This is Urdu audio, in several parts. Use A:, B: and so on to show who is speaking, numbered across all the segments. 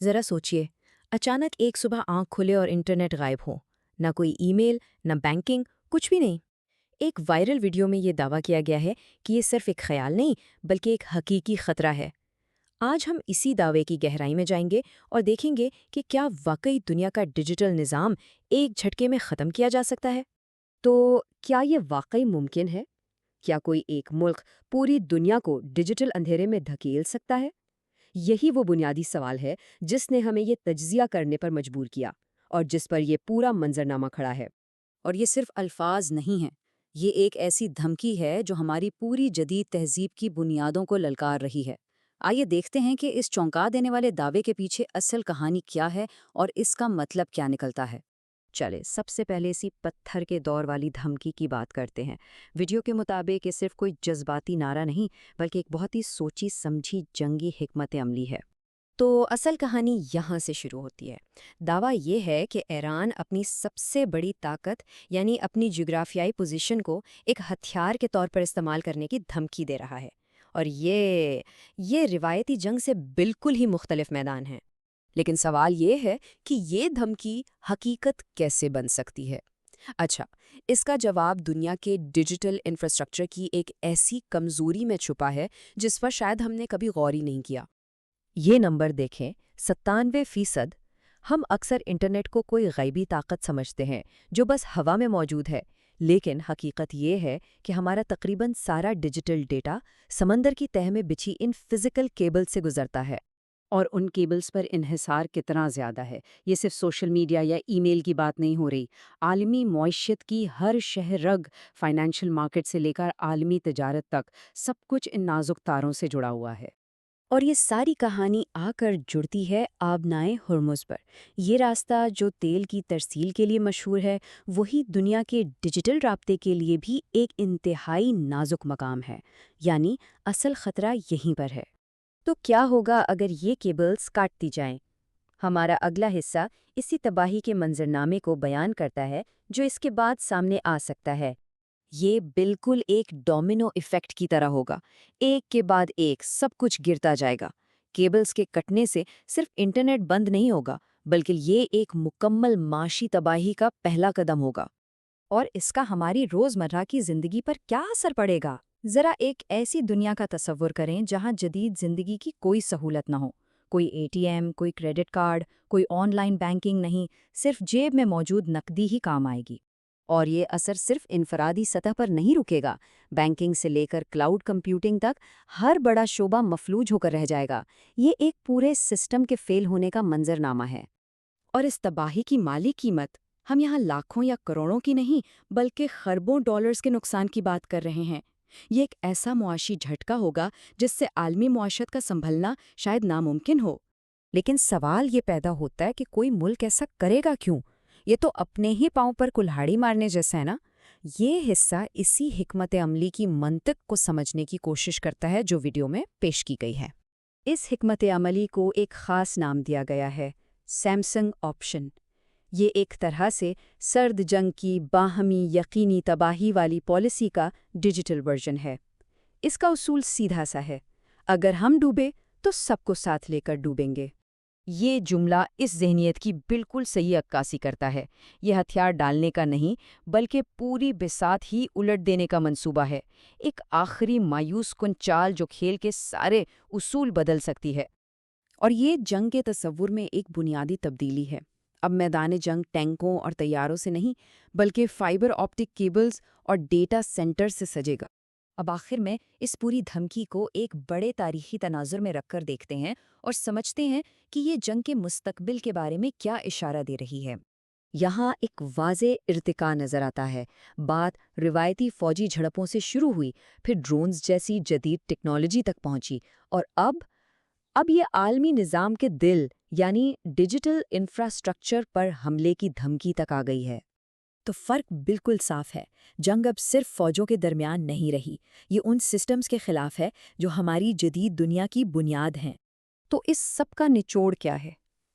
A: ذرا سوچئے، اچانک ایک صبح آنکھ کھلے اور انٹرنیٹ غائب ہو، نہ کوئی ای میل، نہ بینکنگ، کچھ بھی نہیں۔ ایک وائرل ویڈیو میں یہ دعویٰ کیا گیا ہے کہ یہ صرف ایک خیال نہیں بلکہ ایک حقیقی خطرہ ہے۔ آج ہم اسی دعوے کی گہرائی میں جائیں گے اور دیکھیں گے کہ کیا واقعی دنیا کا ڈیجیٹل نظام ایک جھٹکے میں ختم کیا جا سکتا ہے۔
B: تو کیا یہ واقعی ممکن ہے؟ کیا کوئی ایک ملک پوری دنیا کو ڈیجیٹل اندھیرے میں دھکیل سکتا ہے؟ یہی وہ بنیادی سوال ہے جس نے ہمیں یہ تجزیہ کرنے پر مجبور کیا اور جس پر یہ پورا منظرنامہ کھڑا ہے۔
C: اور یہ صرف الفاظ نہیں ہیں، یہ ایک ایسی دھمکی ہے جو ہماری پوری جدید تہذیب کی بنیادوں کو للکار رہی ہے۔ آئیے دیکھتے ہیں کہ اس چونکا دینے والے دعوے کے پیچھے اصل کہانی کیا ہے اور اس کا مطلب کیا نکلتا ہے۔
B: چلے سب سے پہلے اسی پتھر کے دور والی دھمکی کی بات کرتے ہیں۔ ویڈیو کے مطابق یہ صرف کوئی جذباتی نعرہ نہیں بلکہ ایک بہت ہی سوچی سمجھی جنگی حکمت عملی ہے۔
A: تو اصل کہانی یہاں سے شروع ہوتی ہے۔ دعویٰ یہ ہے کہ ایران اپنی سب سے بڑی طاقت یعنی اپنی جغرافیائی پوزیشن کو ایک ہتھیار کے طور پر استعمال کرنے کی دھمکی دے رہا ہے، اور یہ روایتی جنگ سے بالکل ہی مختلف میدان ہے۔
B: لیکن سوال یہ ہے کہ یہ دھمکی حقیقت کیسے بن سکتی ہے؟ اچھا، اس کا جواب دنیا کے ڈیجیٹل انفراسٹرکچر کی ایک ایسی کمزوری میں چھپا ہے جس پر شاید ہم نے کبھی غور ہی نہیں کیا۔ یہ نمبر دیکھیں، 97%۔ ہم اکثر انٹرنیٹ کو کوئی غیبی طاقت سمجھتے ہیں جو بس ہوا میں موجود ہے، لیکن حقیقت یہ ہے کہ ہمارا تقریباً سارا ڈیجیٹل ڈیٹا سمندر کی تہہ میں بچھی ان فزیکل کیبل سے گزرتا ہے۔
C: اور ان کیبلز پر انحصار کتنا زیادہ ہے؟ یہ صرف سوشل میڈیا یا ای میل کی بات نہیں ہو رہی۔ عالمی معیشت کی ہر شہ رگ، فائنینشیل مارکیٹ سے لے کر عالمی تجارت تک، سب کچھ ان نازک تاروں سے جڑا ہوا ہے۔
B: اور یہ ساری کہانی آ کر جڑتی ہے آبنائے ہرمز پر۔ یہ راستہ جو تیل کی ترسیل کے لیے مشہور ہے، وہی دنیا کے ڈیجیٹل رابطے کے لیے بھی ایک انتہائی نازک مقام ہے، یعنی اصل خطرہ یہیں پر ہے۔ تو کیا ہوگا اگر یہ کیبلز کاٹ دی جائیں؟ ہمارا اگلا حصہ اسی تباہی کے منظرنامے کو بیان کرتا ہے جو اس کے بعد سامنے آ سکتا ہے۔ یہ بالکل ایک ڈومینو ایفیکٹ کی طرح ہوگا، ایک کے بعد ایک سب کچھ گرتا جائے گا۔ کیبلز کے کٹنے سے صرف انٹرنیٹ بند نہیں ہوگا بلکہ یہ ایک مکمل معاشی تباہی کا پہلا قدم ہوگا۔ اور اس کا ہماری روزمرہ کی زندگی پر کیا اثر پڑے گا؟ ذرا ایک ایسی دنیا کا تصور کریں جہاں جدید زندگی کی کوئی سہولت نہ ہو، کوئی اے ٹی ایم، کوئی کریڈٹ کارڈ، کوئی آن لائن بینکنگ نہیں، صرف جیب میں موجود نقدی ہی کام آئے گی۔ اور یہ اثر صرف انفرادی سطح پر نہیں رکے گا، بینکنگ سے لے کر کلاؤڈ کمپیوٹنگ تک ہر بڑا شعبہ مفلوج ہو کر رہ جائے گا۔ یہ ایک پورے سسٹم کے فیل ہونے کا منظرنامہ ہے۔ اور اس تباہی کی مالی قیمت، ہم یہاں لاکھوں یا کروڑوں کی نہیں بلکہ خربوں ڈالرز کے نقصان کی بات کر رہے ہیں۔ یہ ایک ایسا معاشی جھٹکا ہوگا جس سے عالمی معیشت کا سنبھلنا شاید ناممکن ہو۔ لیکن سوال یہ پیدا ہوتا ہے کہ کوئی ملک ایسا کرے گا کیوں؟ یہ تو اپنے ہی پاؤں پر کلہاڑی مارنے جیسا ہے نا۔ یہ حصہ اسی حکمت عملی کی منطق کو سمجھنے کی کوشش کرتا ہے جو ویڈیو میں پیش کی گئی ہے۔ اس حکمت عملی کو ایک خاص نام دیا گیا ہے، سیمسنگ آپشن۔ یہ ایک طرح سے سرد جنگ کی باہمی یقینی تباہی والی پالیسی کا ڈیجیٹل ورژن ہے۔ اس کا اصول سیدھا سا ہے، اگر ہم ڈوبے تو سب کو ساتھ لے کر ڈوبیں گے۔ یہ جملہ اس ذہنیت کی بالکل صحیح عکاسی کرتا ہے۔ یہ ہتھیار ڈالنے کا نہیں بلکہ پوری بساط ہی الٹ دینے کا منصوبہ ہے، ایک آخری مایوس کن چال جو کھیل کے سارے اصول بدل سکتی ہے۔ اور یہ جنگ کے تصور میں ایک بنیادی تبدیلی ہے۔ اب میدان جنگ ٹینکوں اور طیاروں سے نہیں بلکہ فائبر آپٹک کیبلز اور ڈیٹا سینٹر سے سجے گا۔ اب آخر میں اس پوری دھمکی کو ایک بڑے تاریخی تناظر میں رکھ کر دیکھتے ہیں اور سمجھتے ہیں کہ یہ جنگ کے مستقبل کے بارے میں کیا اشارہ دے رہی ہے۔ یہاں ایک واضح ارتقاء نظر آتا ہے۔ بات روایتی فوجی جھڑپوں سے شروع ہوئی، پھر ڈرونز جیسی جدید ٹیکنالوجی تک پہنچی، اور اب یہ عالمی نظام کے دل یعنی ڈیجیٹل انفراسٹرکچر پر حملے کی دھمکی تک آ گئی ہے۔ تو فرق بالکل صاف ہے، جنگ اب صرف فوجوں کے درمیان نہیں رہی، یہ ان سسٹمز کے خلاف ہے جو ہماری جدید دنیا کی بنیاد ہیں۔ تو اس سب کا نچوڑ کیا ہے؟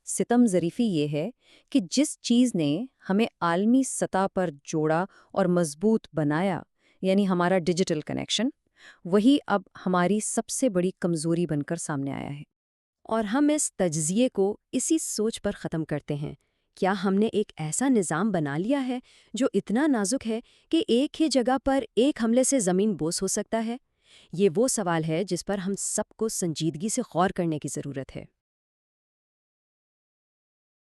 B: ستم ظریفی یہ ہے کہ جس چیز نے ہمیں عالمی سطح پر جوڑا اور مضبوط بنایا، یعنی ہمارا ڈیجیٹل کنیکشن، وہی اب ہماری سب سے بڑی کمزوری بن کر سامنے آیا ہے۔ اور ہم اس تجزیے کو اسی سوچ پر ختم کرتے ہیں، کیا ہم نے ایک ایسا نظام بنا لیا ہے جو اتنا نازک ہے کہ ایک ہی جگہ پر ایک حملے سے زمین بوس ہو سکتا ہے؟ یہ وہ سوال ہے جس پر ہم سب کو سنجیدگی سے غور کرنے کی ضرورت ہے۔